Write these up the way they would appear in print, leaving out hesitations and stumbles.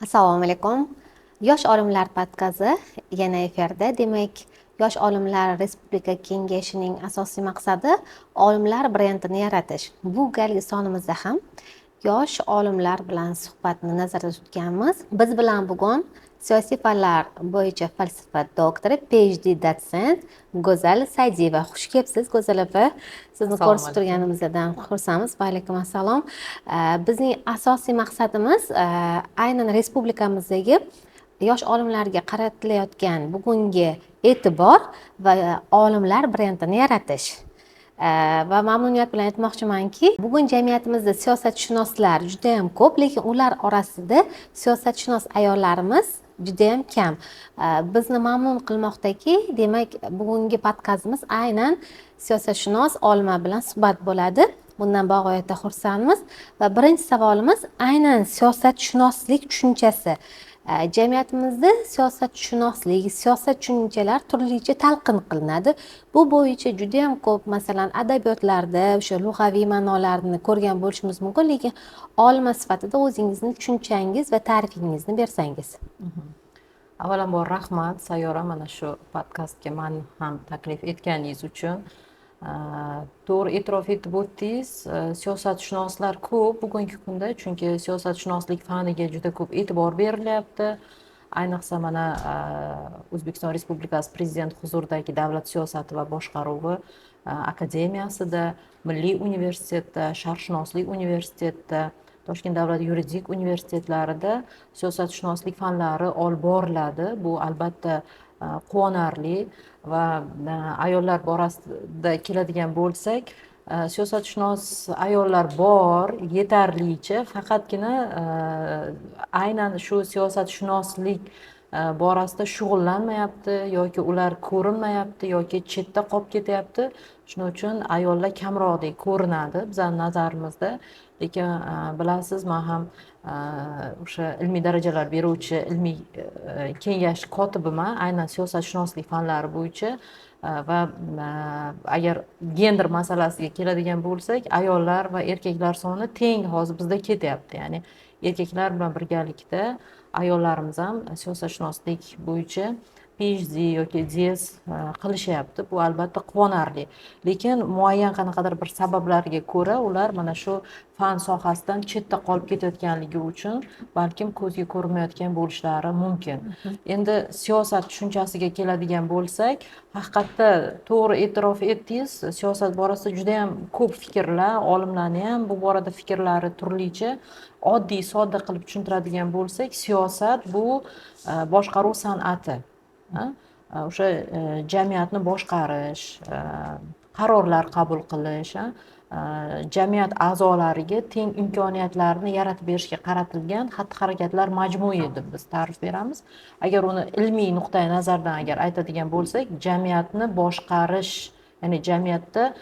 Assalomu alaykum. Yosh olimlar podkasti yana efirda. Demak, Yosh olimlar Respublika Kengashining asosiy maqsadi olimlar brendini yaratish. Bu galgi sonimizda ham yosh olimlar bilan suhbatni nazarda tutganmiz. Biz bilan bugun siyosiy fanlar bo'yicha falsafa doktori, PhD dotsent Go'zal Saidiyeva. Xush kelibsiz, Go'zal opa. Sizni ko'rib turganimizdan xursandmiz. Va alaykum assalom. Bizning asosiy maqsadimiz aynan respublikamizdagi yosh olimlarga qaratilayotgan bugungi e'tibor va olimlar brendini yaratish. Va mamnuniyat bilan aytmoqchimanki, bugun jamiyatimizda siyosatshunoslar juda ham ko'p, lekin ular orasida siyosatshunos ayollarimiz juda ham kam. Bizni mamnun qilmoqdaki, demak, bugungi podkastimiz aynan siyosatshunos olima bilan suhbat bo'ladi. Bundan bag'oyatda xursandmiz va birinchi savolimiz aynan siyosatshunoslik tushunchasi. Jamiyatimizda siyosatshunoslik, siyosat tushunchalar turlicha talqin qilinadi. Bu bo'yicha juda ham ko'p, masalan, adabiyotlarda o'sha lug'aviy ma'nolarni ko'rgan bo'lishimiz mumkin, lekin olima sifatida o'zingizni tushunchangiz va ta'rifingizni bersangiz. Avvalambor rahmat Sayyora mana shu podkastga meni ham taklif etganingiz uchun. To'g'ri e'tirof etib o'tdingiz, siyosatshunoslar ko'p bugungi kunda, chunki siyosatshunoslik faniga juda ko'p e'tibor berilyapti. Ayniqsa mana O'zbekiston Respublikasi Prezidenti huzuridagi Davlat siyosati va boshqaruvi akademiyasida, Milliy universitetda, Sharqshunoslik universitetida, Toshkent davlat yuridik universitetlarida siyosatshunoslik fanlari olib boriladi. Bu albatta quvonarli va ayollar borasida keladigan bo'lsak, siyosatshunos ayollar bor, yetarlicha, faqatgina aynan shu siyosatshunoslik borasida shug'ullanmayapti yoki ular ko'rinmayapti yoki chetda qolib ketyapti. Shuning uchun ayollar kamroqdek ko'rinadi bizning nazarimizda. Lekin bilasiz, men ham o'sha ilmiy darajalar beruvchi ilmiy kengash kotibiman, aynan siyosatshunoslik fanlari bo'yicha. Va agar gender masalasiga keladigan bo'lsak, ayollar va erkaklar soni teng hozir bizda ketyapti. Ya'ni erkaklar bilan birgalikda ayollarimiz ham siyosatshunoslik bo'yicha PhD yoki DS qilishyapti. Bu albatta quvonarli. Lekin muayyan qanaqadir bir sabablarga ko'ra ular mana shu fan sohasidan chetda qolib ketayotganligi uchun balkim ko'zga ko'rinmayotgan bo'lishlari mumkin. Endi siyosat tushunchasiga keladigan bo'lsak, haqiqatda to'g'ri e'tirof etdingiz, siyosat borasida juda ham ko'p fikrlar, olimlarning ham bu borada fikrlari turlicha. Oddiy, sodda qilib tushuntiradigan bo'lsak, siyosat bu boshqaruv san'ati. O'sha jamiyatni boshqarish, qarorlar qabul qilish, jamiyat a'zolariga teng imkoniyatlarni yaratib berishga qaratilgan xatti-harakatlar majmui deb biz ta'rif beramiz. Agar uni ilmiy nuqtai nazardan agar aytadigan bo'lsak, jamiyatni boshqarish, ya'ni jamiyatda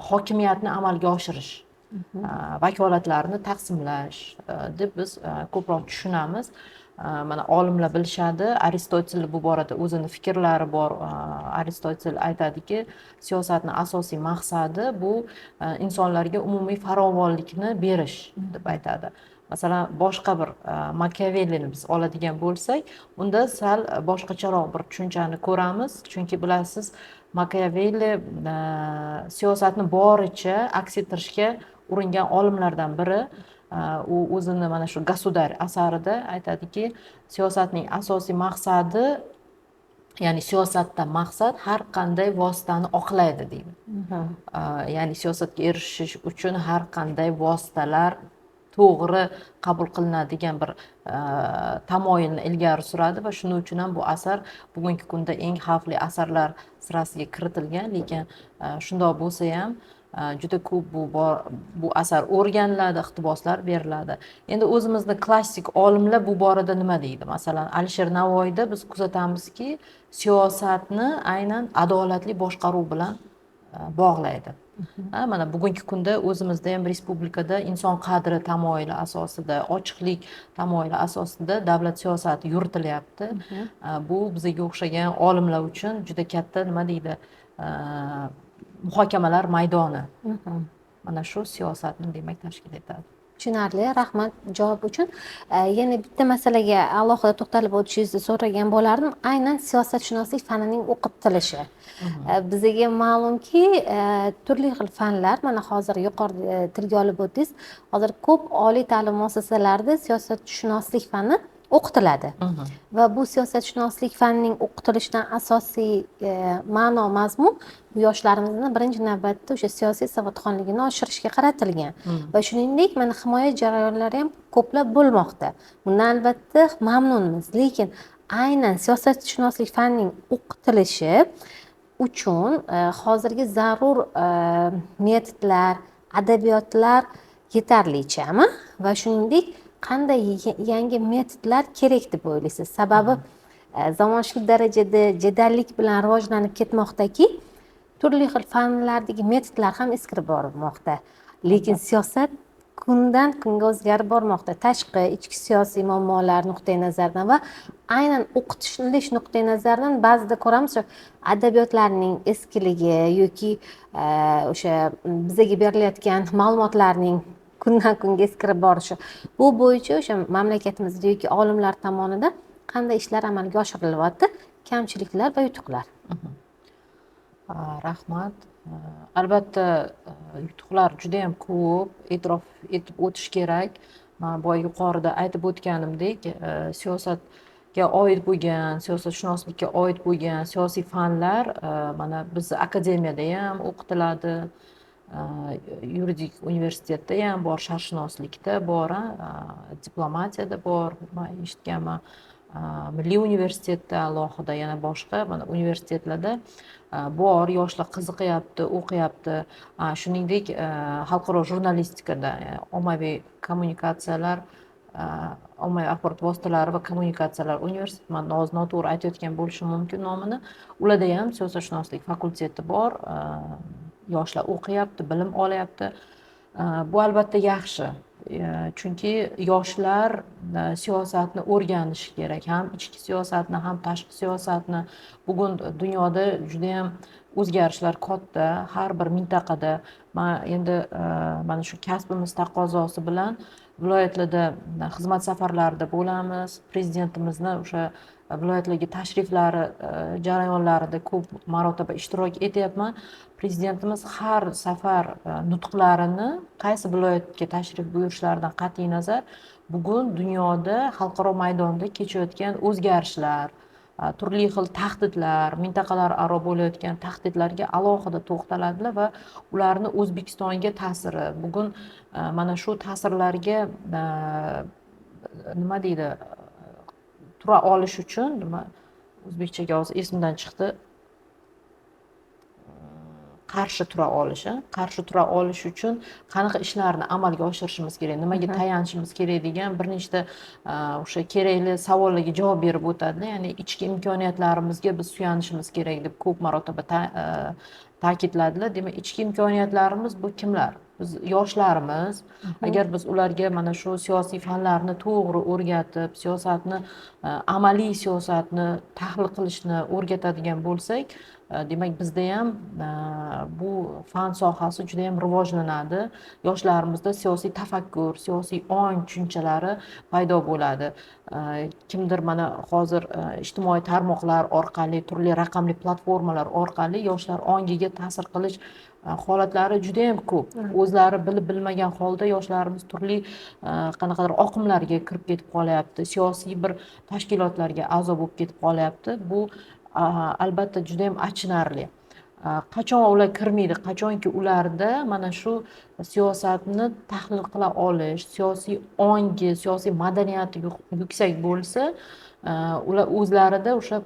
hokimiyatni amalga oshirish, vakolatlarni taqsimlash deb biz ko'proq tushunamiz. Mana olimlar bilishadi, Aristotel bu borada o'zini fikrlari bor. Aristotel aytadiki, siyosatning asosiy maqsadi bu insonlarga umumiy farovonlikni berish deb aytadi. Masalan, boshqa bir Machiavellini biz oladigan bo'lsak, unda sal boshqacharoq bir tushunchani ko'ramiz. Chunki bilasiz, Machiavelli siyosatni boricha aks ettirishga uringan olimlardan biri. U o'zini mana shu Gasudarь asarida aytadiki, siyosatning asosiy maqsadi, ya'ni siyosatdan maqsad har qanday vositani oqlaydi deydi. Ya'ni siyosatga erishish uchun har qanday vositalar to'g'ri qabul qilinadigan bir tamoyilni ilgari suradi va shuning uchun ham bu asar bugungi kunda eng xavfli asarlar sirasiga kiritilgan. Lekin shundoq bo'lsa ham juda ko'p bu asar o'rganiladi, iqtiboslar beriladi. Endi o'zimizning klassik olimlar bu borada nima deydi? Masalan, Alisher Navoiyda biz kuzatamizki, siyosatni aynan adolatli boshqaruv bilan bog'laydi. Mana bugungi kunda o'zimizda ham respublikada inson qadri tamoyili asosida, ochiqlik tamoyili asosida davlat siyosati yuritilyapti. Bu bizga o'xshagan olimlar uchun juda katta nima deydi? Muhokamalar maydoni. Mana shu siyosatni demak tashkil etadi. Tushunarli, rahmat javob uchun. Yana bitta masalaga alohida to'xtalib o'tishingizni so'ragan bo'lardim. Aynan siyosatshunoslik fanining o'qitilishi. Bizga ma'lumki, turli xil fanlar, mana hozir yuqorida tilga olib o'tdingiz, hozir ko'p oliy ta'lim muassasalarida siyosatshunoslik fani o'qitiladi. Va bu siyosatshunoslik fanining o'qitilishidan asosiy ma'no mazmun bu yoshlarimizni birinchi navbatda o'sha siyosiy savodxonligini oshirishga qaratilgan. Va shuningdek, mana himoya jarayonlari ham ko'plab bo'lmoqda. Bundan albatta mamnunmiz, lekin aynan siyosatshunoslik fanining o'qitilishi uchun hozirgi zarur metodlar, adabiyotlar yetarlichami? Va shuningdek, qanday yangi metodlar kerak deb o'ylaysiz? Sababi zamon shu darajada jadallik bilan rivojlanib ketmoqdaki, turli xil fanlardagi metodlar ham eskirib bormoqda. Lekin siyosat kundan kunga o'zgarib bormoqda. Tashqi, ichki siyosiy muammolar nuqtai nazaridan va aynan o'qitilish nuqtai nazaridan ba'zida ko'ramiz, adabiyotlarning eskiligi yoki o'sha bizga berilayotgan ma'lumotlarning kundan kunga eskirib borishi. Bu bo'yicha o'sha mamlakatimizda yoki olimlar tomonidan qanday ishlar amalga oshirilyapti? Kamchiliklar va yutuqlar. Rahmat. Albatta yutuqlar juda ham ko'p, e'tirof etib o'tish kerak. Men boya yuqorida aytib o'tganimdek, siyosatga oid bo'lgan, siyosatshunoslikka oid bo'lgan siyosiy fanlar mana biz akademiyada ham o'qitiladi, yuridik universitetda ham bor, sharqshunoslikda bor, diplomatiyada bor, men eshitganman. Milliy universitetda alohida yana boshqa mana universitetlarda bor, yoshlar qiziqyapti, o'qiyapti. Shuningdek, xalqaro jurnalistikada, ommaviy kommunikatsiyalar, ommaviy axborot vositalari va kommunikatsiyalar universiteti, men noto'g'ri aytayotgan bo'lishim mumkin nomini. Ularda ham siyosatshunoslik fakulteti bor, yoshlar o'qiyapti, bilim olyapti. Bu albatta yaxshi. Chunki yoshlar siyosatni o'rganishi kerak, ham ichki siyosatni, ham tashqi siyosatni. Bugun dunyoda juda ham o'zgarishlar katta, har bir mintaqada. Men endi mana shu kasbimiz taqozosi bilan viloyatlarda xizmat safarlarida bo'lamiz. Prezidentimizni o'sha viloyatlarga tashriflari jarayonlarida ko'p marotaba ishtirok etyapman. Prezidentimiz har safar nutqlarini qaysi viloyatga tashrif buyurishlaridan qat'iy nazar bugun dunyoda xalqaro maydonda kechayotgan o'zgarishlar, turli xil tahdidlar, mintaqalararo bo'layotgan tahdidlarga alohida to'xtaladilar va ularni O'zbekistonga ta'siri. Bugun mana shu ta'sirlarga nima deydi, tura olish uchun, nima o'zbekchaga hozir esimdan chiqdi, qarshi tura olish uchun qanaqa ishlarni amalga oshirishimiz kerak, nimaga tayanishimiz kerak degan bir nechta o'sha kerakli savollarga javob berib o'tadi. Ya'ni ichki imkoniyatlarimizga biz suyanishimiz kerak deb ko'p marotaba ta'kidladilar. Demak, ichki imkoniyatlarimiz bu kimlar? Biz yoshlarimiz. Agar biz ularga mana shu siyosiy fanlarni to'g'ri o'rgatib, siyosatni, amaliy siyosatni tahlil qilishni o'rgatadigan bo'lsak, demak bizda ham bu fan sohasi juda ham rivojlanadi. Yoshlarimizda siyosiy tafakkur, siyosiy ong tushunchalari paydo bo'ladi. Kimdir mana hozir ijtimoiy tarmoqlar orqali, turli raqamli platformalar orqali yoshlar ongiga ta'sir qilish holatlari juda ham ko'p. O'zlari bilib bilmagan holda yoshlarimiz turli qanaqadir oqimlarga kirib ketib qolyapti, siyosiy bir tashkilotlarga a'zo bo'lib ketib qolyapti. Bu albatta juda ham achinarli. Qachon ular kirmaydi, qachonki ularda mana shu siyosatni tahlil qila olish, siyosiy ongi, siyosiy madaniyati yuksak bo'lsa, ular o'zlarida o'sha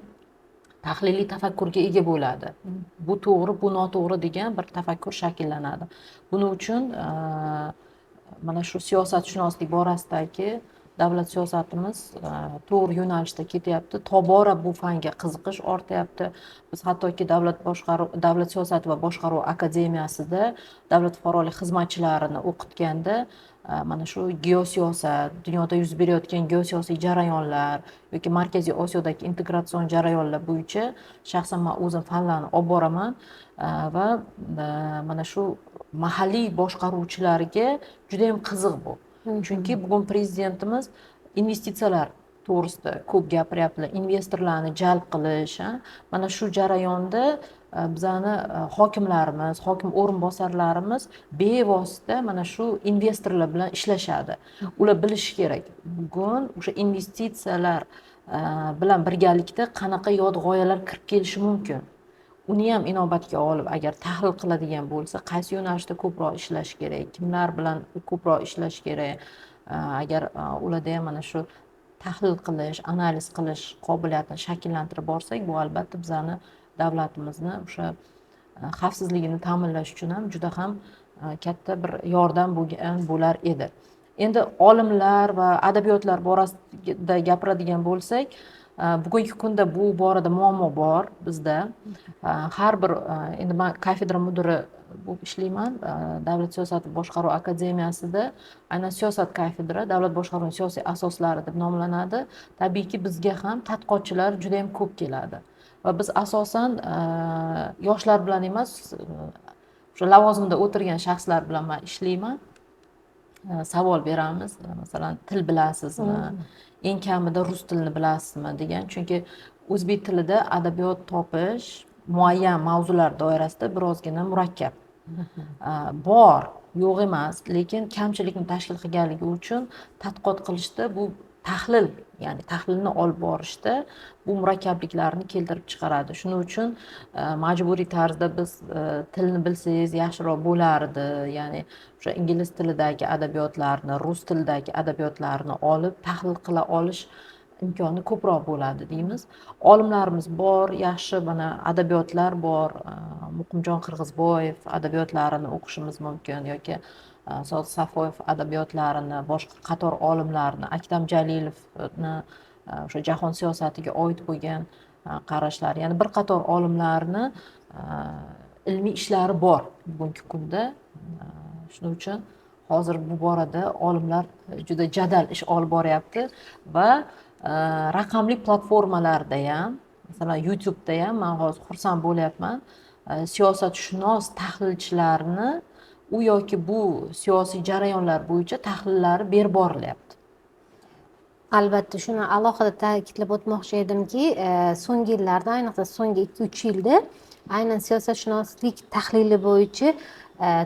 tahliliy tafakkurga ega bo'ladi. Bu to'g'ri, bu noto'g'ri degan bir tafakkur shakllanadi. Buning uchun mana shu siyosatshunoslik borasidagi davlat siyosatimiz to'g'ri yo'nalishda ketyapti. Tobora bu fanga qiziqish ortyapti. Biz hattoki davlat siyosati va boshqaruv akademiyasida davlat fuqarolik xizmatchilarini o'qitganda mana shu geosiyosat, dunyoda yuz berayotgan geosiyosiy jarayonlar yoki Markaziy Osiyodagi integratsion jarayonlar bo'yicha shaxsan men o'zim fanlarni olib boraman va mana shu mahalliy boshqaruvchilarga juda ham qiziq bu. Chunki bugun prezidentimiz investitsiyalar to'g'risida ko'p gapiryaptilar, investorlarni jalb qilish. Mana shu jarayonda bizani hokimlarimiz, hokim o'rinbosarlarimiz bevosita mana shu investorlar bilan ishlashadi. Ular bilishi kerak, bugun o'sha investitsiyalar bilan birgalikda qanaqa yod g'oyalar kirib kelishi mumkin. Uni ham inobatga olib, agar tahlil qiladigan bo'lsa, qaysi yo'nalishda ko'proq ishlash kerak, kimlar bilan ko'proq ishlash kerak. Agar ularda ham mana shu tahlil qilish, analiz qilish qobiliyatini shakllantirib borsak, bu albatta bizani davlatimizni o'sha xavfsizligini ta'minlash uchun ham juda ham katta bir yordam bo'lar edi. Endi olimlar va adabiyotlar borasida gapiradigan bo'lsak, bugungi kunda bu borada muammo bor bizda. Har bir endi men kafedra mudiri bo'lib ishlayman Davlat siyosati boshqaruv akademiyasida. Aynan siyosat kafedra davlat boshqaruvining siyosiy asoslari deb nomlanadi. Tabiiyki bizga ham tadqiqotchilar juda ham ko'p keladi va biz asosan yoshlar bilan emas, o'sha lavozimda o'tirgan shaxslar bilan men ishlayman. Savol beramiz, masalan, til bilasizmi, eng kamida rus tilini bilasizmi degan. Chunki o'zbek tilida adabiyot topish muayyan mavzular doirasida birozgina murakkab. Bor, yo'q emas, lekin kamchilikni tashkil qilganligi uchun tadqiqot qilishda bu tahlil, ya'ni tahlilni olib borishda bu murakkabliklarni keltirib chiqaradi. Shuning uchun majburiy tarzda biz tilni bilsangiz yaxshiroq bo'lardi. Ya'ni o'sha ingliz tilidagi adabiyotlarni, rus tilidagi adabiyotlarni olib tahlil qila olish imkoni ko'proq bo'ladi deymiz. Olimlarimiz bor, yaxshi mana adabiyotlar bor. Muqimjon Qirg'izboyev adabiyotlarini o'qishimiz mumkin yoki Sodiq Safoyev adabiyotlarini, boshqa qator olimlarni, Aktam Jalilovni o'sha jahon siyosatiga oid bo'lgan qarashlari, ya'ni bir qator olimlarni ilmiy ishlari bor bugungi kunda. Shuning uchun hozir bu borada olimlar juda jadal ish olib boryapti va raqamli platformalarda ham, masalan YouTube'da ham men hozir xursand bo'lyapman. Siyosatshunos tahlilchilarni u yoki bu siyosiy jarayonlar bo'yicha tahlillari berib borilyapti. Albatta, shuni alohida ta'kidlab o'tmoqchi edimki, so'nggi yillarda, ayniqsa so'nggi 2-3 yilda aynan siyosatshunoslik tahlili bo'yicha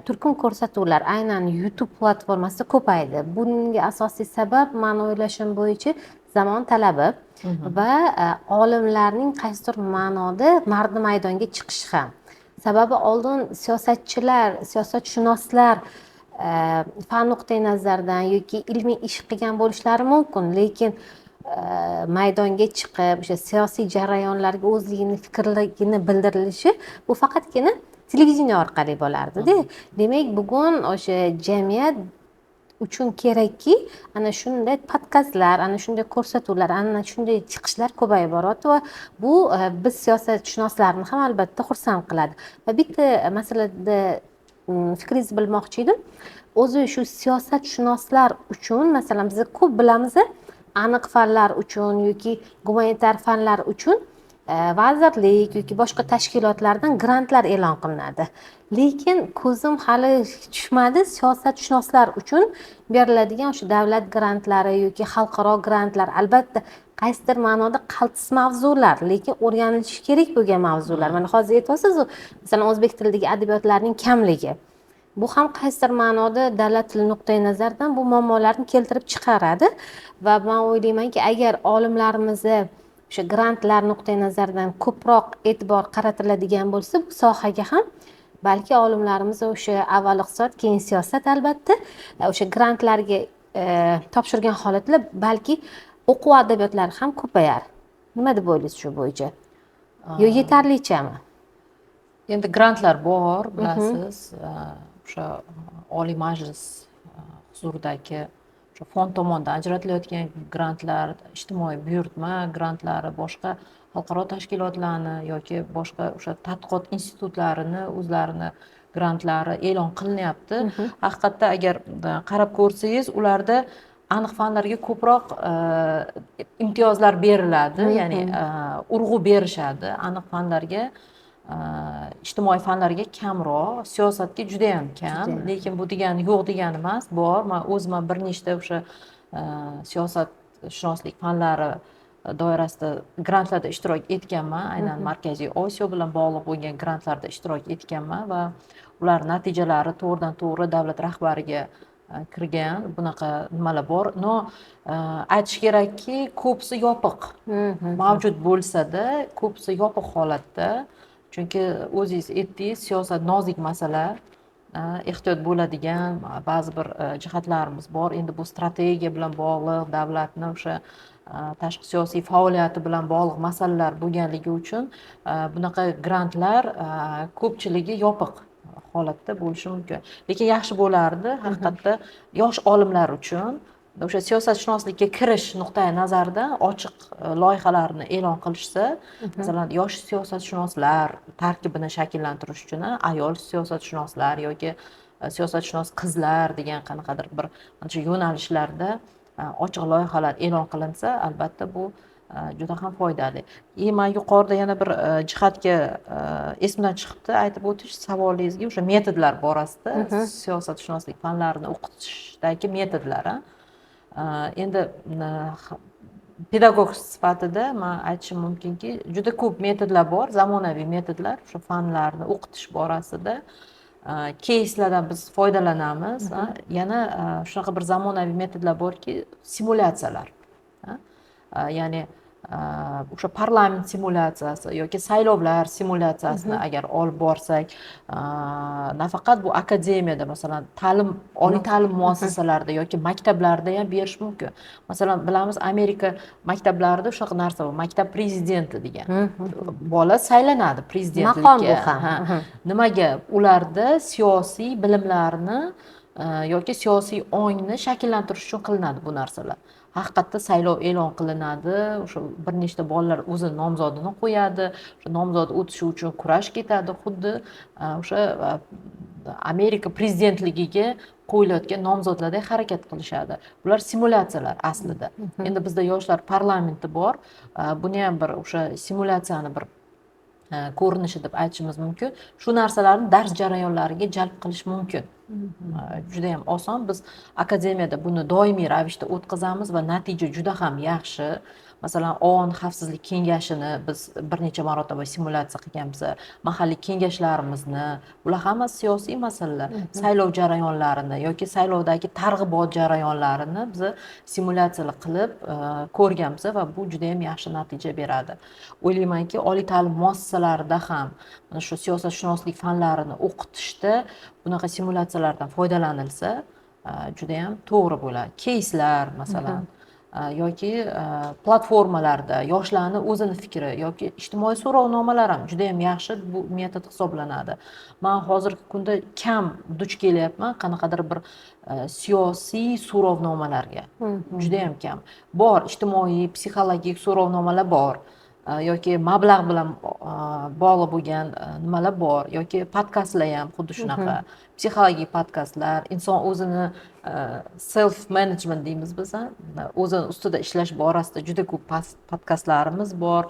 turkum ko'rsatuvlar aynan YouTube platformasida ko'paydi. Bunga asosiy sabab men o'ylashim bo'yicha zamon talabi va olimlarning qaysidir ma'noda mardi maydonga chiqishi ham. Sababi oldin siyosatchilar, siyosatshunoslar fan nuqtai nazaridan yoki ilmiy ish qilgan bo'lishlari mumkin, lekin maydonga chiqib o'sha siyosiy jarayonlarga o'zligini fikrligini bildirilishi bu faqatgina televideniya orqali bo'lardi-da. Demak, bugun o'sha jamiyat uchun kerakki, ana shunday podkastlar, ana shunday ko'rsatuvlar, ana shunday chiqishlar ko'payib boryapti va bu biz siyosatshunoslarni ham albatta xursand qiladi. Va bitta masalada fikringizni bilmoqchi edim. O'zi shu siyosatshunoslar uchun, masalan, biz ko'p bilamiz, aniq fanlar uchun yoki gumanitar fanlar uchun vazirlik yoki boshqa tashkilotlardan grantlar e'lon qilinadi. Lekin ko'zim hali tushmadi siyosatshunoslar uchun beriladigan o'sha davlat grantlari yoki xalqaro grantlar. Albatta, qaysidir ma'noda qaltis mavzular, lekin o'rganilishi kerak bo'lgan mavzular. Mana hozir aytasiz, masalan, o'zbek tilidagi adabiyotlarning kamligi. Bu ham qaysidir ma'noda davlat tili nuqtai nazaridan bu muammolarni keltirib chiqaradi va men o'ylaymanki, agar olimlarimiz o'sha grantlar nuqtai nazaridan ko'proq e'tibor qaratiladigan bo'lsa, bu sohaga ham balki olimlarimiz o'sha avval iqtisod, keyin siyosat albatta o'sha grantlarga topshirgan holatlar balki o'quv adabiyotlari ham ko'payar. Nima deb o'ylaysiz shu bo'yicha? Yo yetarlichami? Endi grantlar bor, bilasiz. O'sha Oliy Majlis huzuridagi o'sha fond tomonidan ajratilayotgan grantlar, ijtimoiy buyurtma grantlari, boshqa xalqaro tashkilotlarni yoki boshqa o'sha tadqiqot institutlarini o'zlarini grantlari e'lon qilinyapti. Haqiqatda agar qarab ko'rsangiz, ularda aniq fanlarga ko'proq imtiyozlar beriladi, ya'ni urg'u berishadi aniq fanlarga. ijtimoiy fanlarga kamroq, siyosatga juda ham kam. Judayam. Lekin bu degani yo'q degani emas, bor. Men o'zim bir nechta o'sha siyosatshunoslik fanlari doirasida grantlarda ishtirok etganman. Aynan Markaziy Osiyo bilan bog'liq bo'lgan grantlarda ishtirok etganman va ular natijalari to'g'ridan to'g'ri davlat rahbariga kirgan bunaqa nimalar bor. No, aytish kerakki, ko'psi yopiq. Mavjud bo'lsa-da, ko'psi yopiq holatda. Chunki o'zingiz aytdingiz, siyosat nozik masala, ehtiyot bo'ladigan ba'zi bir jihatlarimiz bor. Endi bu strategiya bilan bog'liq, davlatni o'sha tashqi siyosiy faoliyati bilan bog'liq masalalar bo'lganligi uchun bunaqa grantlar ko'pchiligi yopiq holatda bo'lishi mumkin. Lekin yaxshi bo'lardi haqiqatda yosh olimlar uchun o'sha siyosatshunoslikka kirish nuqtai nazaridan ochiq loyihalarni e'lon qilishsa, masalan, yosh siyosatshunoslar tarkibini shakllantirish uchun ayol siyosatshunoslar yoki siyosatshunos qizlar degan qanaqadir bir mana shu yo'nalishlarda ochiq loyihalar e'lon qilinsa, albatta bu juda ham foydali. Men yuqorida yana bir jihatga esimdan chiqibdi aytib o'tish savolingizga, o'sha metodlar borasida, siyosatshunoslik fanlarini o'qitishdagi metodlar. Endi pedagog sifatida men aytishim mumkinki, juda ko'p metodlar bor, zamonaviy metodlar o'sha fanlarni o'qitish borasida. Keyslardan biz foydalanamiz. Yana shunaqa bir zamonaviy metodlar borki, simulyatsiyalar. Ya'ni o'sha parlament simulyatsiyasi yoki saylovlar simulyatsiyasini agar olib borsak, nafaqat bu akademiyada, masalan, oliy ta'lim muassasalarida yoki maktablarda ham berish mumkin. Masalan, bilamiz, Amerika maktablarida shunaqa narsa bor, maktab prezidenti degan. Bola saylanadi prezidentlikka. Maqom bu ham. Nimaga? Ularda siyosiy bilimlarni yoki siyosiy ongni shakllantirish uchun qilinadi bu narsalar. Haqiqatda saylov e'lon qilinadi, o'sha bir nechta bolalar o'zi nomzodini qo'yadi, o'sha nomzod o'tishi uchun kurash ketadi, xuddi o'sha Amerika prezidentligiga qo'yilayotgan nomzodlardek harakat qilishadi. Bular simulyatsiyalar aslida. Endi bizda yoshlar parlamenti bor. Buni ham bir o'sha simulyatsiyani bir ko'rinishi deb aytishimiz mumkin. Shu narsalarni dars jarayonlariga jalb qilish mumkin. Juda ham oson. Biz akademiyada buni doimiy ravishda o'tkazamiz va natija juda ham yaxshi. Masalan, OON xavfsizlik kengashini biz bir necha marotaba simulyatsiya qilganmiz. Mahalliy kengashlarimizni, bular hammasi siyosiy masalalar. Saylov jarayonlarini yoki saylovdagi targ'ibot jarayonlarini biz simulyatsiyalar qilib ko'rganmiz va bu juda ham yaxshi natija beradi. O'ylaymanki, oliy ta'lim muassasalarida ham mana shu siyosatshunoslik fanlarini o'qitishda bunaqa simulyatsiyalardan foydalanilsa, juda ham to'g'ri bo'ladi. Keyslar, masalan, yoki platformalarda yoshlarning o'zini fikri yoki ijtimoiy so'rovnomalar ham juda ham yaxshi bu metod hisoblanadi. Men hozirgi kunda kam duch kelyapman qanaqadir bir siyosiy so'rovnomalarga. Juda ham kam. Bor, ijtimoiy, psixologik so'rovnomalar bor. Yoki mablag' bilan bog'liq bo'lgan nimalar bor, yoki podkastlar ham xuddi shunaqa. Psixologik podkastlar, inson o'zini self management deymiz biz, o'zini ustida ishlash borasida juda ko'p podkastlarimiz bor.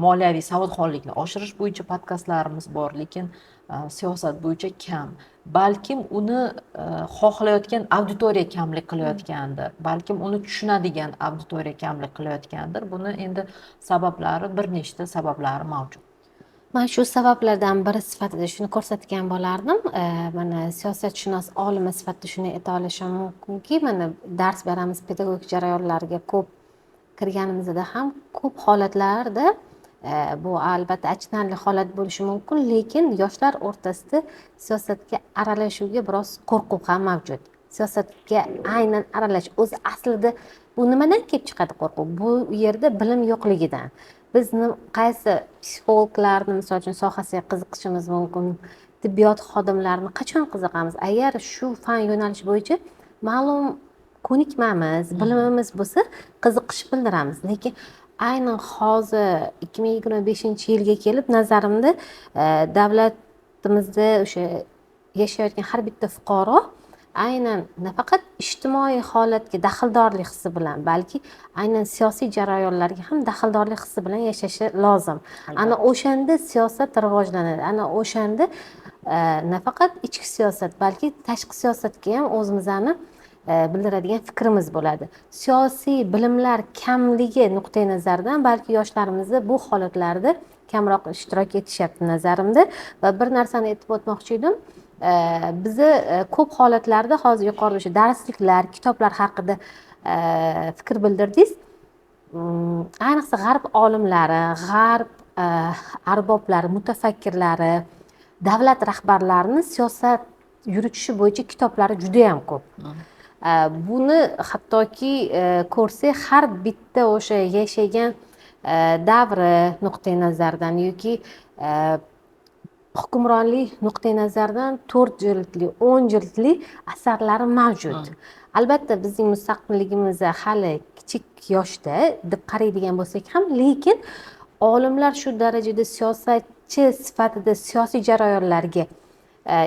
Moliyaviy savodxonlikni oshirish bo'yicha podkastlarimiz bor, lekin siyosat bo'yicha kam. Balkim uni xohlayotgan auditoriya kamlik qilayotgandir. Balkim uni tushunadigan auditoriya kamlik qilayotgandir. Buni endi sabablari, bir nechta sabablari mavjud. Men shu sabablardan biri sifatida shuni ko'rsatgan bo'lardim. Mana siyosatshunos olimi sifatida shuni ayta olishim mumkinki, mana dars beramiz pedagogik jarayonlarga ko'p kirganimizda ham ko'p holatlarda bu albatta achinarli holat bo'lishi mumkin, lekin yoshlar o'rtasida siyosatga aralashuvga biroz qo'rquv ham mavjud. Siyosatga aynan aralash o'zi aslida bu nimadan kelib chiqadi qo'rquv? Bu yerda bilim yo'qligidan. Biz qaysi psixologlarni misol uchun sohasiga qiziqishimiz mumkin, tibbiyot xodimlarini qachon qiziqamiz? Agar shu fan yo'nalish bo'yicha ma'lum ko'nikmamiz, bilimimiz bo'lsa, qiziqish bildiramiz. Lekin aynan hozir 2025-yilga kelib nazarimda davlatimizda o'sha yashayotgan har bitta fuqaro aynan nafaqat ijtimoiy holatga daxldorlik hissi bilan, balki aynan siyosiy jarayonlarga ham daxldorlik hissi bilan yashashi lozim. Ana o'shanda siyosat rivojlanadi. Ana o'shanda nafaqat ichki siyosat, balki tashqi siyosatga ham o'zimizni bildiradigan fikrimiz bo'ladi. Siyosiy bilimlar kamligi nuqtai nazaridan balki yoshlarimizni bu holatlarda kamroq ishtirok etishyapti nazarimda. Va bir narsani aytib o'tmoqchi edim. Bizni ko'p holatlarda hozir yuqorida o'sha darsliklar, kitoblar haqida fikr bildirdingiz. Ayniqsa g'arb olimlari, g'arb arboblari, mutafakkirlari, davlat rahbarlarini siyosat yuritishi bo'yicha kitoblari juda ham ko'p. Buni hattoki ko'rsak, har bitta o'sha yashagan davri nuqtai nazaridan yoki hukmronlik nuqtai nazaridan 4 jildli, 10 jildli asarlari mavjud. Albatta bizning mustaqilligimiz hali kichik yoshda deb qaraydigan bo'lsak ham, lekin olimlar shu darajada siyosatchi sifatida siyosiy jarayonlarga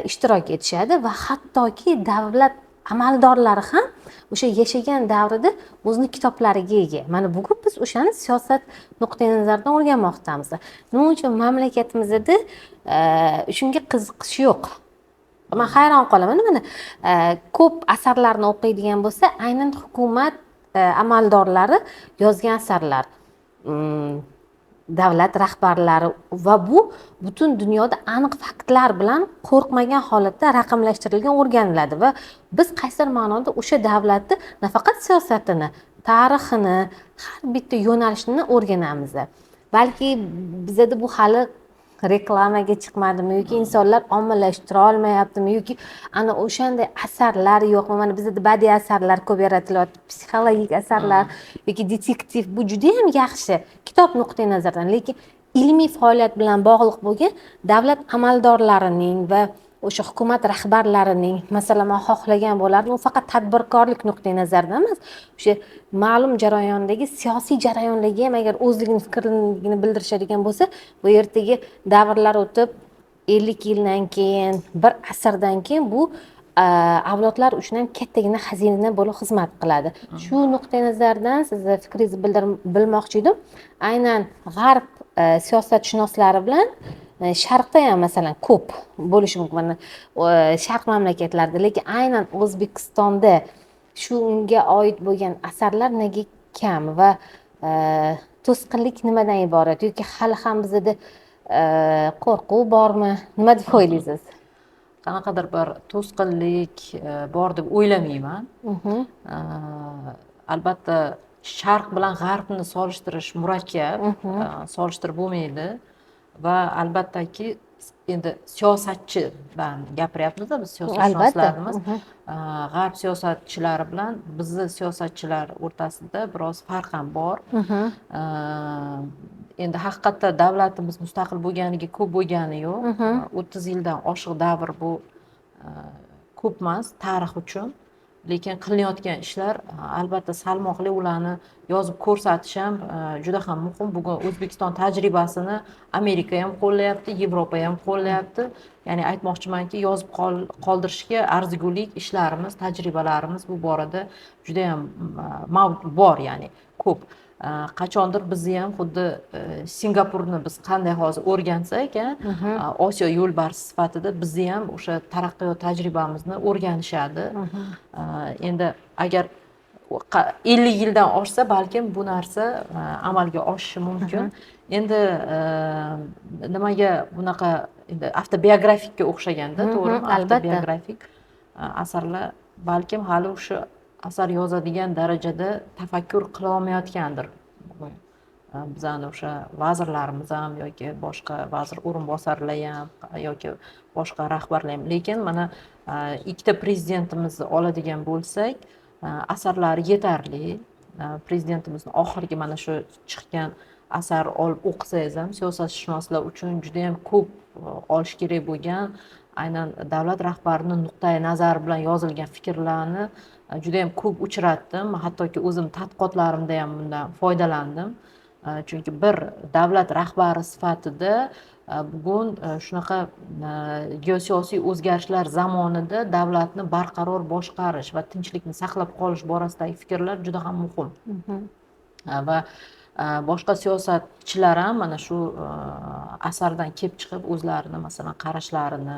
ishtirok etishadi va hattoki davlat amaldorlari ham o'sha yashagan davrida o'zini kitoblariga ega. Mana bugun biz o'shani siyosat nuqtai nazaridan o'rganmoqdamiz. Nima uchun mamlakatimizda shunga qiziqish yo'q? Men hayron qolaman. Mana ko'p asarlarni o'qiydigan bo'lsa, aynan hukumat amaldorlari yozgan asarlar, davlat rahbarlari va bu butun dunyoda aniq faktlar bilan qo'rqmagan holatda raqamlashtirilgan, o'rganiladi va biz qaysidir ma'noda o'sha davlatni nafaqat siyosatini, tarixini, har bitta yo'nalishini o'rganamiz. Balki bizda bu hali reklamaga chiqmadimi yoki insonlar ommalashtira olmayaptimi yoki ana o'shanday asarlar yo'qmi? Mana bizda badiiy asarlar ko'p yaratilyapti, psixologik asarlar yoki detektiv. Bu juda ham yaxshi kitob nuqtai nazaridan, lekin ilmiy faoliyat bilan bog'liq bo'lgan davlat amaldorlarining va o'sha hukumat rahbarlarining, masalan, men xohlagan bo'lardim, u faqat tadbirkorlik nuqtai nazaridan emas, o'sha ma'lum jarayondagi siyosiy jarayonlarga ham agar o'zligini fikrligini bildirishadigan bo'lsa, bu ertaga davrlar o'tib 50 yildan keyin, bir asrdan keyin bu avlodlar uchun ham kattagina xazina bo'lib xizmat qiladi. Shu nuqtai nazardan sizni fikringizni bilmoqchi edim. Aynan g'arb siyosatshunoslari bilan sharqda ham masalan ko'p bo'lishi mumkin, sharq mamlakatlarida, lekin aynan O'zbekistonda shunga oid bo'lgan asarlar nega kam va to'sqinlik nimadan iborat yoki hali ham bizda qo'rquv bormi? Nima deb o'ylaysiz? Qanaqadir bir to'sqinlik bor deb o'ylamayman. Albatta sharq bilan g'arbni solishtirish murakkab, solishtirib bo'lmaydi va albattaki endi siyosatchidan gapiryapmiz-da, biz siyosatshunoslarimiz. G'arb siyosatchilari bilan bizni siyosatchilar o'rtasida biroz farq ham bor. Endi haqiqatda davlatimiz mustaqil bo'lganiga ko'p bo'lgani yo'q. 30 yildan oshiq davr bu ko'p emas tarix uchun. Lekin qilinayotgan ishlar albatta salmoqli, ularni yozib ko'rsatish ham juda ham muhim. Bugun O'zbekiston tajribasini Amerika ham qo'llayapti, Yevropa ham qo'llayapti. Ya'ni aytmoqchimanki, yozib qoldirishga arzigulik ishlarimiz, tajribalarimiz bu borada juda ham bor, ya'ni ko'p. Qachondir bizni ham xuddi Singapurni biz qanday hozir o'rgansak, Osiyo yo'lbarsi sifatida bizni ham o'sha taraqqiyot tajribamizni o'rganishadi. Endi agar 50 yildan oshsa balkim bu narsa amalga oshishi mumkin. Endi nimaga bunaqa endi avtobiografikka o'xshaganda, to'g'rimi? Avtobiografik asarlar balkim hali o'sha asar yozadigan darajada tafakkur qila olmayotgandir. Bizani o'sha vazirlarimiz ham yoki boshqa vazir o'rinbosarlar ham yoki boshqa rahbarlar ham. Lekin mana ikkita prezidentimizni oladigan bo'lsak, asarlari yetarli. Prezidentimizning oxirgi mana shu chiqqan asar olib o'qisangiz ham siyosatshunoslar uchun juda ham ko'p olish kerak bo'lgan, aynan davlat rahbarining nuqtai nazari bilan yozilgan fikrlarni juda ham ko'p uchratdim. Hattoki o'zim tadqiqotlarimda ham bundan foydalandim. Chunki bir davlat rahbari sifatida bugun shunaqa geosiyosiy o'zgarishlar zamonida davlatni barqaror boshqarish va tinchlikni saqlab qolish borasidagi fikrlar juda ham muhim. Va boshqa siyosatchilar ham mana shu asardan kelib chiqib o'zlarini masalan qarashlarini,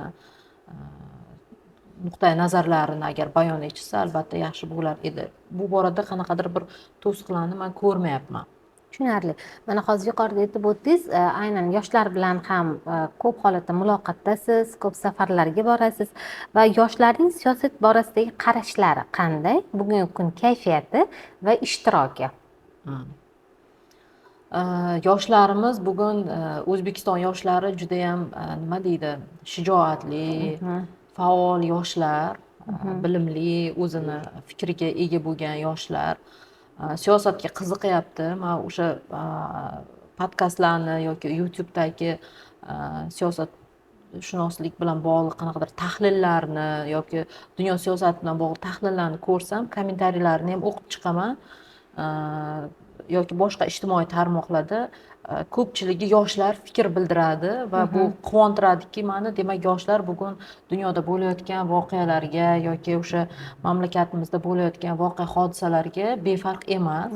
nuqtai nazarlarini agar bayon etishsa albatta yaxshi bo'lar edi. Bu borada qanaqadir bir to'siqlarni man ko'rmayapman. Tushunarli. Mana hozir yuqorida aytib o'tdingiz, aynan yoshlar bilan ham ko'p holatda muloqotdasiz, ko'p safarlarga borasiz va yoshlarning siyosat borasidagi qarashlari qanday? Bugungi kun kayfiyati va ishtiroki. Yoshlarimiz bugun O'zbekiston yoshlari juda ham nima deydi, shijoatli, faol yoshlar, bilimli, o'zini fikriga ega bo'lgan yoshlar siyosatga qiziqyapti. Men o'sha podkastlarni yoki YouTube'dagi siyosatshunoslik bilan bog'liq qanaqadir tahlillarni yoki dunyo siyosati bilan bog'liq tahlillarni ko'rsam, kommentariylarni ham o'qib chiqaman. Yoki boshqa ijtimoiy tarmoqlarda ko'pchiligi yoshlar fikr bildiradi va bu quvontiradiki meni. Demak, yoshlar bugun dunyoda bo'layotgan voqealarga yoki o'sha mamlakatimizda bo'layotgan voqea hodisalarga befarq emas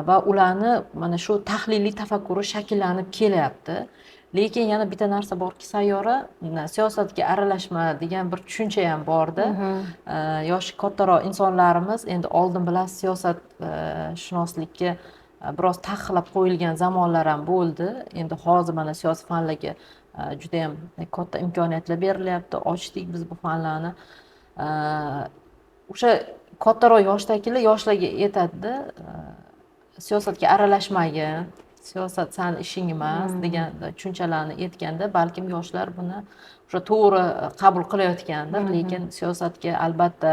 va ularni mana shu tahliliy tafakkuri shakllanib kelyapti. Lekin yana bitta narsa borki, Sayyora siyosatga aralashma degan bir tushuncha ham borda. Yoshi kattaroq insonlarimiz endi oldin bilasiz siyosatshunoslikka biroz taqiqlab qo'yilgan zamonlar ham bo'ldi. Endi hozir mana siyosiy fanlarga juda ham katta imkoniyatlar berilyapti. Ochdik biz bu fanlarni. O'sha kattaroq yoshdagilar yoshlarga aytadi-da, siyosatga aralashmagin, siyosat sani ishing emas degan tushunchalarni aytganda, balkim yoshlar buni o'sha to'g'ri qabul qilayotgandir. Lekin siyosatga albatta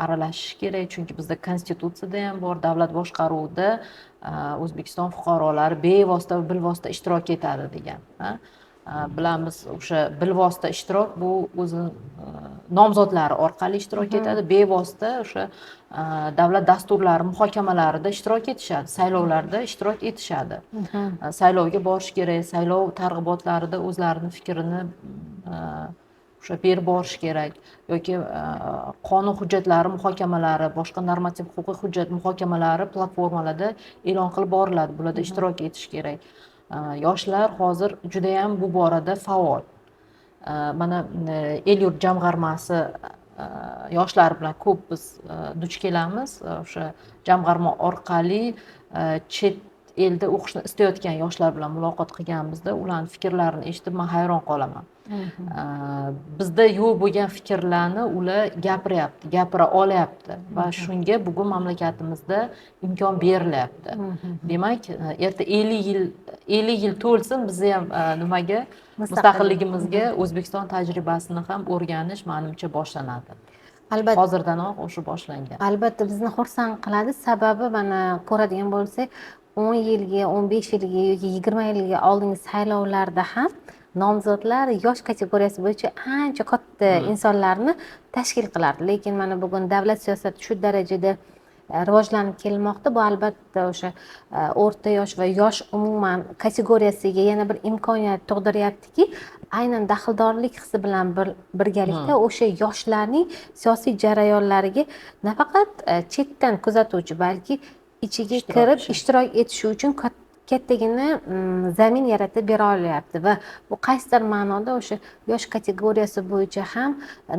aralashish kerak, chunki bizda konstitutsiyada ham bor, davlat boshqaruvida O'zbekiston fuqarolari bevosita va bilvosita ishtirok etadi degan. Bilamiz, o'sha bilvosita ishtirok bu o'zi nomzodlari orqali ishtirok etadi, bevosita o'sha davlat dasturlari muhokamalarida ishtirok etishadi, saylovlarda ishtirok etishadi. Saylovga borish kerak, saylov targ'ibotlarida o'zlarini fikrini o'sha berib borish kerak yoki qonun hujjatlari muhokamalari, boshqa normativ huquqiy hujjat muhokamalari platformalarda e'lon qilib boriladi. Bularda ishtirok etish kerak. Yoshlar hozir juda ham bu borada faol. Mana El-yurt jamg'armasi yoshlar bilan ko'p biz duch kelamiz. O'sha jamg'arma orqali chet elda o'qishni istayotgan yoshlar bilan muloqot qilganimizda ularning fikrlarini eshitib men hayron qolaman. Bizda yo'q bo'lgan fikrlarni ular gapiryapti, gapira olyapti va shunga bugun mamlakatimizda imkon berilyapti. Demak, erta 50 yil to'lsin bizni ham nimaga, mustaqilligimizga O'zbekiston tajribasini ham o'rganish menimcha boshlanadi. Albatta, hozirdanoq o'sha boshlangan. Albatta bizni xursand qiladi, sababi mana ko'radigan bo'lsak, 10 yilga, 15 yilga yoki 20 yilga oldingi saylovlarda ham nomzodlar yosh kategoriyasi bo'yicha ancha katta insonlarni tashkil qilardi. Lekin mana bugun davlat siyosati shu darajada rivojlanib kelmoqda. Bu albatta o'sha o'rta yosh va yosh umuman kategoriyasiga yana bir imkoniyat tug'diryaptiki, aynan daxldorlik hissi bilan birgalikda o'sha yoshlarning siyosiy jarayonlariga nafaqat chetdan kuzatuvchi, balki ichiga kirib ishtirok etishi uchun kattagina zamin yaratib bera olyapti va bu qaysidir ma'noda o'sha yosh kategoriyasi bo'yicha ham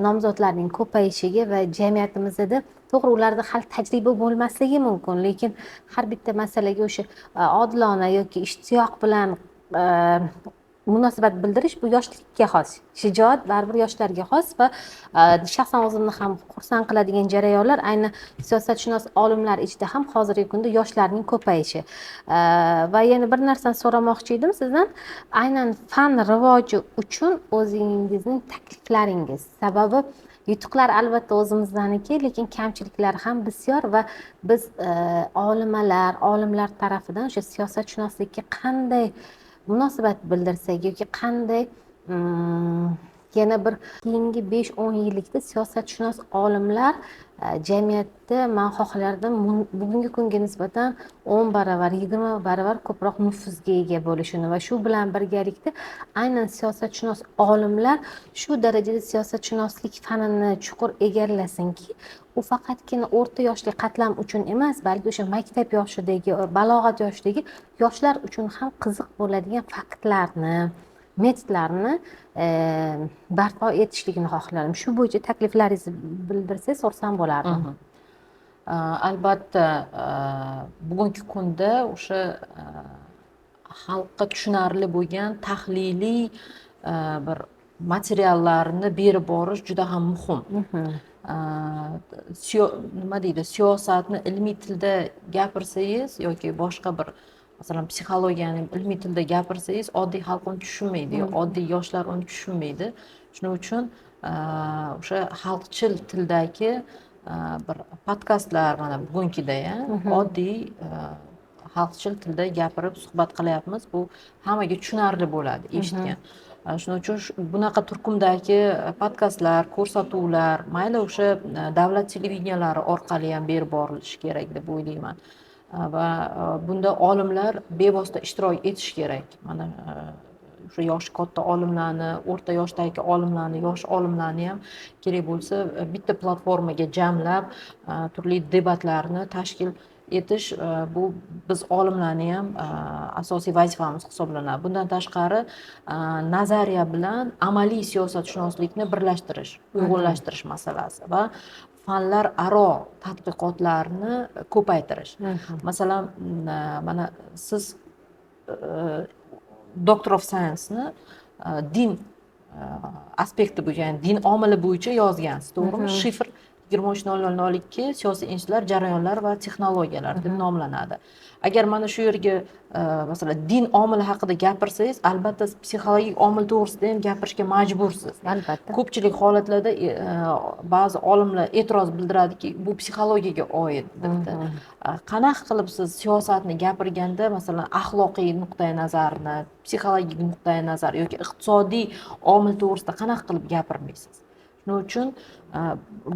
nomzodlarning ko'payishiga va jamiyatimizda to'g'ri ularda hali tajriba bo'lmasligi mumkin, lekin har bitta masalaga o'sha odilona yoki ishtiyoq bilan munosabat bildirish bu yoshlikka xos. Shijoat baribir yoshlarga xos va shaxsan o'zimni ham xursand qiladigan jarayonlar aynan siyosatshunos olimlar ichida ham hozirgi kunda yoshlarning ko'payishi. Va yana bir narsani so'ramoqchi edim sizdan. Aynan fan rivoji uchun o'zingizning takliflaringiz. Sababi yutuqlar albatta o'zimizdaniki, lekin kamchiliklar ham bisyor va biz olimlar tarafidan o'sha siyosatshunoslikka qanday munosabat bildirsak yoki qanday yana bir keyingi 5-10 yillikda siyosatshunos olimlar jamiyatda man xohlardim bugungi kunga nisbatan 10 baravar 20 baravar ko'proq nufuzga ega bo'lishini va shu bilan birgalikda aynan siyosatshunos olimlar shu darajada siyosatshunoslik fanini chuqur egallasinki, u faqatgina o'rta yoshli qatlam uchun emas, balki o'sha maktab yoshidagi, balog'at yoshidagi yoshlar uchun ham qiziq bo'ladigan faktlarni, metodlarni barpo etishligini xohlardim. Shu bo'yicha takliflaringizni bildirsangiz xursand bo'lardim. Albatta, bugungi kunda o'sha xalqqa tushunarli bo'lgan tahliliy bir materiallarni berib borish juda ham muhim. Nima deydi, siyosatni ilmiy tilda gapirsangiz yoki boshqa bir masalan psixologiyani ilmiy tilda gapirsangiz oddiy xalq uni tushunmaydi, oddiy yoshlar uni tushunmaydi. Shuning uchun o'sha xalqchil tildagi bir podkastlar, mana bugunkida oddiy xalqchil tilda gapirib suhbat qilyapmiz. Bu hammaga tushunarli bo'ladi eshitgan. Shuning uchun bunaqa turkumdagi podkastlar, ko'rsatuvlar mayli o'sha davlat televideniyalari orqali ham berib borilishi kerak deb o'ylayman. Va bunda olimlar bevosita ishtirok etishi kerak. Mana o'sha yoshi katta olimlarni, o'rta yoshdagi olimlarni, yosh olimlarni ham kerak bo'lsa bitta platformaga jamlab turli debatlarni tashkil etish, bu biz olimlarni ham asosiy vazifamiz hisoblanadi. Bundan tashqari nazariya bilan amaliy siyosatshunoslikni birlashtirish, uyg'unlashtirish masalasi va fanlar aro tadqiqotlarni ko'paytirish. Masalan, mana siz Doctor of Science'ni din aspekti bo'yicha, ya'ni din omili bo'yicha yozgansiz, to'g'rimi? Shifr 23002 siyosiy institutlar, jarayonlar va texnologiyalar deb nomlanadi. Agar mana shu yerga masalan din omili haqida gapirsangiz, albatta psixologik omil to'g'risida ham gapirishga majbursiz. Albatta. Ko'pchilik holatlarda ba'zi olimlar e'tiroz bildiradiki, bu psixologiyaga oid debdi. Qanaqa qilib siz siyosatni gapirganda, masalan, axloqiy nuqtai nazarni, psixologik nuqtai nazar yoki iqtisodiy omil to'g'risida qanaqa qilib gapirmaysiz? Shuning uchun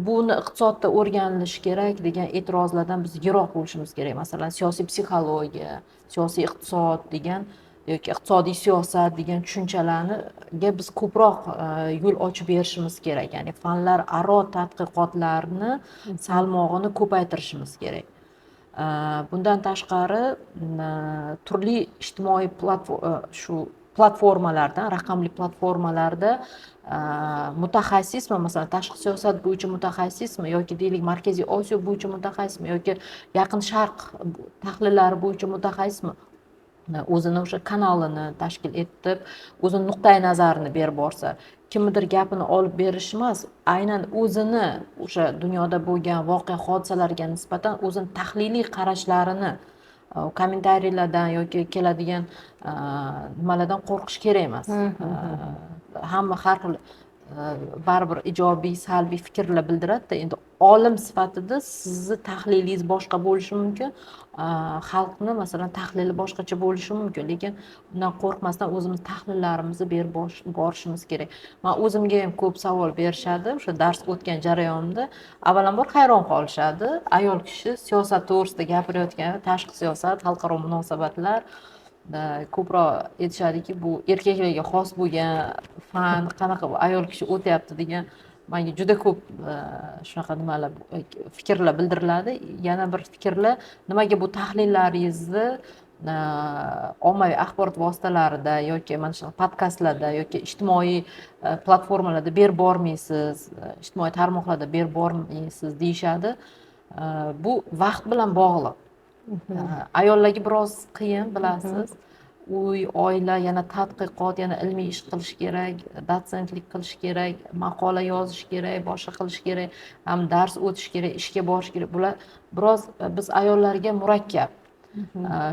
buni iqtisodda o'rganilishi kerak degan e'tirozlardan biz yiroq bo'lishimiz kerak. Masalan, siyosiy psixologiya, siyosiy iqtisod degan yoki iqtisodiy siyosat degan tushunchalarga biz ko'proq yo'l ochib berishimiz kerak. Ya'ni fanlar aro tadqiqotlarni salmog'ini ko'paytirishimiz kerak. Bundan tashqari turli ijtimoiy platformalardan, raqamli platformalarda mutaxassismi, masalan tashqi siyosat bo'yicha mutaxassismi yoki deylik Markaziy Osiyo bo'yicha mutaxassismi yoki Yaqin Sharq tahlillari bo'yicha mutaxassismi o'zini o'sha kanalini tashkil etib, o'zini nuqtai nazarini berib borsa, kimnidir gapini olib berish emas, aynan o'zini o'sha dunyoda bo'lgan voqea hodisalarga nisbatan o'zini tahliliy qarashlarini kommentariyalardan yoki keladigan nimalardan qo'rqish kerak emas. Hamma har xil baribir ijobiy, salbiy fikrlar bildiradi-da. Endi olim sifatida sizni tahlilingiz boshqa bo'lishi mumkin, xalqni masalan tahlili boshqacha bo'lishi mumkin, lekin undan qo'rqmasdan o'zimiz tahlillarimizni berib borishimiz kerak. Men o'zimga ham ko'p savol berishadi, o'sha dars o'tgan jarayonimda avvalambor hayron qolishadi. Ayol kishi siyosat to'g'risida gapirayotganda, tashqi siyosat, xalqaro munosabatlar ko'proq aytishadiki, bu erkaklarga xos bo'lgan fan, qanaqa ayol kishi o'tyapti degan menga juda ko'p shunaqa nimalar, fikrlar bildiriladi. Yana bir fikrlar, nimaga bu tahlillaringizni ommaviy axborot vositalarida yoki mana shu podkastlarda yoki ijtimoiy platformalarda berib bormaysiz, ijtimoiy tarmoqlarda berib bormaysiz deyishadi. Bu vaqt bilan bog'liq. Ayollarga biroz qiyin, bilasiz. Uy, oila, yana tadqiqot, yana ilmiy ish qilish kerak, dotsentlik qilish kerak, maqola yozish kerak, boshqa qilish kerak, ham dars o'tish kerak, ishga borish kerak. Bular biroz biz ayollarga murakkab.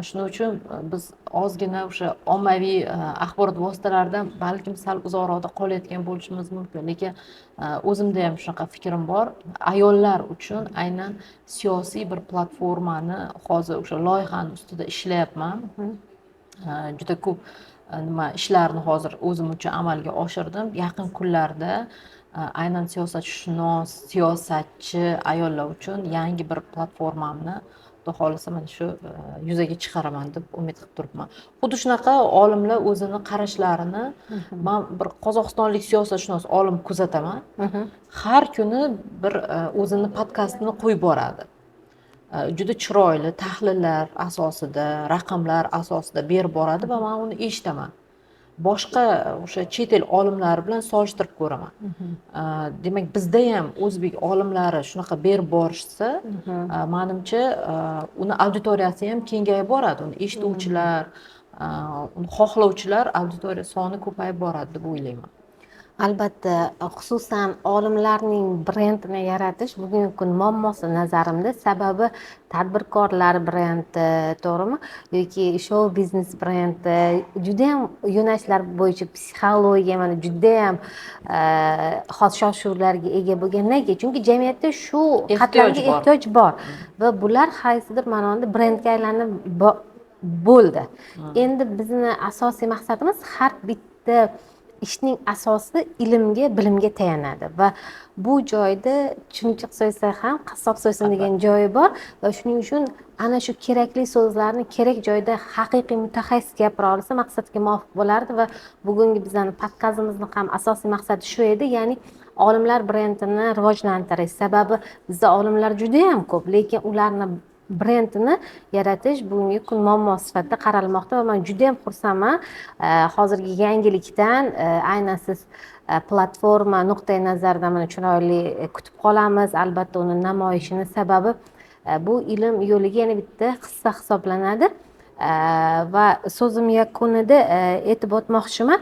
Shuning uchun biz ozgina o'sha ommaviy axborot vositalaridan balkim sal uzoqroqda qolayotgan bo'lishimiz mumkin, lekin o'zimda ham shunaqa fikrim bor. Ayollar uchun aynan siyosiy bir platformani hozir o'sha loyihani ustida ishlayapman. Juda ko'p nima ishlarni hozir o'zim uchun amalga oshirdim. Yaqin kunlarda aynan siyosatchi ayollar uchun yangi bir platformamni Xudo xohlasa mana shu yuzaga chiqaraman deb umid qilib turibman. Xuddi shunaqa olimlar o'zini qarashlarini, man bir qozog'istonlik siyosatshunos olim kuzataman. Har kuni bir o'zini podkastini qo'yib boradi. Juda chiroyli tahlillar asosida, raqamlar asosida berib boradi va men uni eshitaman. Boshqa o'sha chet el olimlari bilan solishtirib ko'raman. Demak, bizda ham o'zbek olimlari shunaqa berib borishsa, menimcha uni auditoriyasi ham kengayib boradi. Uni eshituvchilar, uni xohlovchilar auditoriya soni ko'payib boradi deb o'ylayman. Albatta, xususan olimlarning brendini yaratish bugungi kun muammosi nazarimda. Sababi tadbirkorlar brendi, to'g'rimi? Yoki show biznes brendi, juda ham yo'nalishlar bo'yicha psixologiya mana juda ham shov-shuvlarga ega bo'lgan. Nega? Chunki jamiyatda shu qatlamga ehtiyoj bor va bular qaysidir ma'noda brendga aylanib bo'ldi. Endi bizni asosiy maqsadimiz har bitta ishning asosi ilmga, bilimga tayanadi va bu joyda chumchuq so'ysa ham qassob so'ysin degan joyi bor va shuning uchun ana shu kerakli so'zlarni kerak joyda haqiqiy mutaxassis gapira olsa maqsadga muvofiq bo'lardi va bugungi bizning podkastimizni ham asosiy maqsadi shu edi, ya'ni olimlar brendini rivojlantirish. Sababi bizda olimlar juda ham ko'p, lekin ularni brendini yaratish bugungi kun muammo sifatida qaralmoqda va men juda ham xursandman hozirgi yangilikdan. Aynan siz platforma nuqtai nazaridan mana chiroyli kutib qolamiz. Albatta uni namoyishini, sababi bu ilm yo'liga yana bitta hissa hisoblanadi va so'zim yakunida aytib o'tmoqchiman.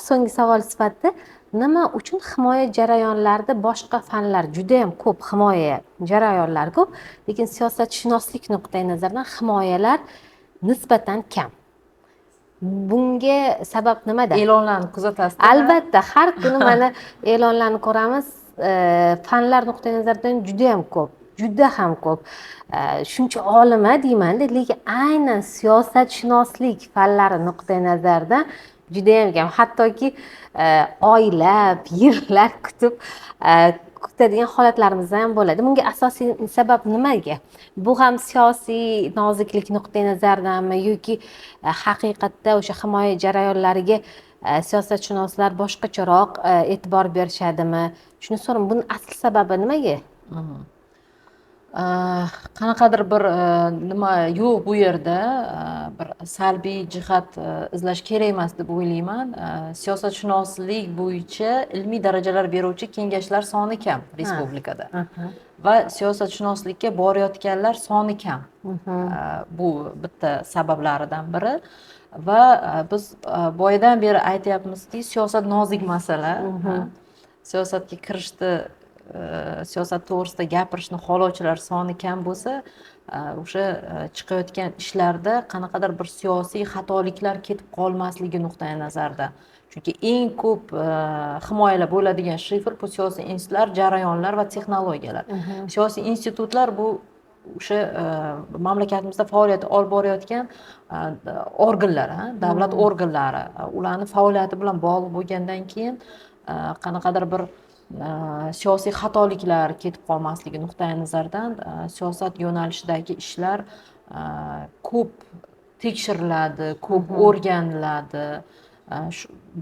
So'nggi savol sifatida nima uchun himoya jarayonlarida boshqa fanlar juda ham ko'p, himoya jarayonlari ko'p, lekin siyosatshunoslik nuqtai nazaridan himoyalar nisbatan kam? Bunga sabab nimada? E'lonlarni kuzatasiz? Albatta, har kuni mana e'lonlarni ko'ramiz. Fanlar nuqtai nazaridan juda ham ko'p, juda ham ko'p. Shuncha olima deyman-da, lekin aynan siyosatshunoslik fanlari nuqtai nazaridan juda ham kam. Hattoki oylab, yillar kutadigan holatlarimiz ham bo'ladi. Bunga asosiy sabab nimaga? Bu ham siyosiy noziklik nuqtai nazaridanmi yoki haqiqatda o'sha himoya jarayonlariga siyosatshunoslar boshqacharoq e'tibor berishadimi? Shuni so'ram, buning asl sababi nimaga? Qanaqadir bir nima yo'q bu yerda, bir salbiy jihat izlash kerak emas deb o'ylayman. Siyosatshunoslik bo'yicha ilmiy darajalar beruvchi kengashlar soni kam respublikada va siyosatshunoslikka borayotganlar soni kam. Bu bitta sabablaridan biri va biz boyadan beri aytyapmizki, siyosat nozik masala. Siyosatga kirishdi, siyosat to'g'risida gapirishni xohlovchilar soni kam bo'lsa, o'sha chiqayotgan ishlarda qanaqadir bir siyosiy xatoliklar ketib qolmasligi nuqtai nazaridan. Chunki eng ko'p himoyalar bo'ladigan shifr bu siyosiy institutlar, jarayonlar va texnologiyalar. Siyosiy institutlar bu o'sha mamlakatimizda faoliyat olib borayotgan organlar, davlat organlari, ularning faoliyati bilan bog'liq bo'lgandan keyin qanaqadir bir siyosiy xatoliklar ketib qolmasligi nuqtai nazaridan siyosat yo'nalishidagi ishlar ko'p tekshiriladi, ko'p o'rganiladi.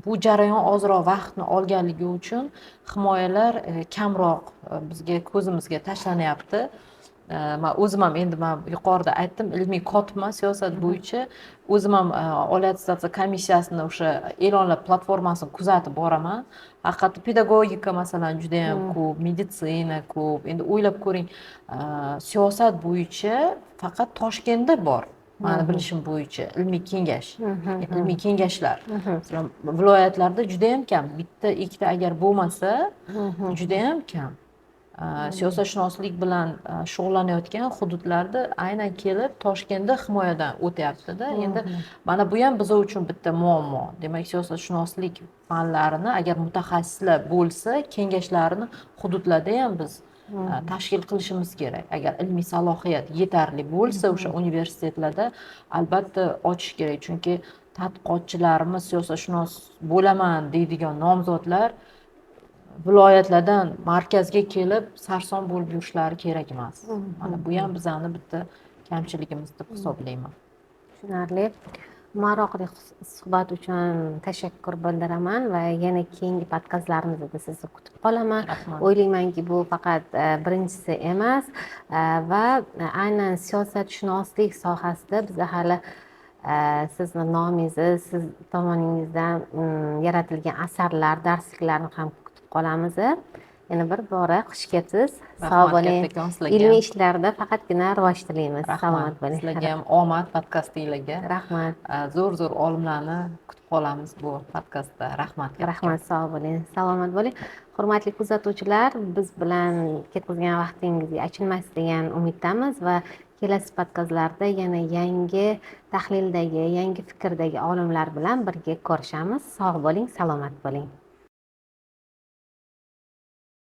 Bu jarayon ozroq vaqtni olganligi uchun himoyalar kamroq bizga ko'zimizga tashlanyapti. Men o'zim ham endi yuqorida aytdim, ilmiy kotibman siyosat bo'yicha. O'zim ham oliy attestatsiya komissiyasini o'sha e'lonlar platformasini kuzatib boraman. Haqiqatda pedagogika masalan juda ham ko'p, meditsina ko'p. Endi o'ylab ko'ring, siyosat bo'yicha faqat Toshkentda bor. Meni bilishim bo'yicha ilmiy kengash, ilmiy kengashlar. Masalan, viloyatlarda juda ham kam. Bitta, ikkita agar bo'lmasa, juda ham kam. Siyosatshunoslik bilan shug'ullanayotgan hududlarda aynan kelib Toshkentda himoyadan o'tyapti-da. Endi mana bu ham biz uchun bitta muammo. Demak, siyosatshunoslik fanlarini agar mutaxassislar bo'lsa, kengashlarini hududlarda ham biz tashkil qilishimiz kerak. Agar ilmiy salohiyat yetarli bo'lsa, o'sha universitetlarda albatta ochish kerak. Chunki tadqiqotchilarimiz, siyosatshunos bo'laman deydigan nomzodlar viloyatlardan markazga kelib sarson bo'lib yurishlari kerak emas. Mana bu ham bizani bitta kamchiligimiz deb hisoblayman. Tushunarli. Maroqli suhbat uchun tashakkur bildiraman va yana keyingi podkastlarimizda sizni kutib qolaman. Rahmat. O'ylaymanki, bu faqat birinchisi emas va aynan siyosatshunoslik sohasida biz hali sizni nomingizni, siz tomoningizdan yaratilgan asarlar, darsliklarni ham kutib qolamiz. Yana bir bora xush kelibsiz. Sog' bo'ling. Kattakon sizlarga. Ilmiy ishlarda faqatgina rivoj tilaymiz. Salomat bo'ling. Sizlarga ham omad podkastinglarga. Rahmat. Zo'r olimlarni kutib qolamiz bu podkastda. Rahmat. Rahmat, sog' bo'ling, salomat bo'ling. Hurmatli kuzatuvchilar, biz bilan ketkazgan vaqtingizga achinmaysiz degan umiddamiz va kelasi podkastlarda yana yangi tahlildagi, yangi fikrdagi olimlar bilan birga ko'rishamiz. Sog' bo'ling, salomat bo'ling.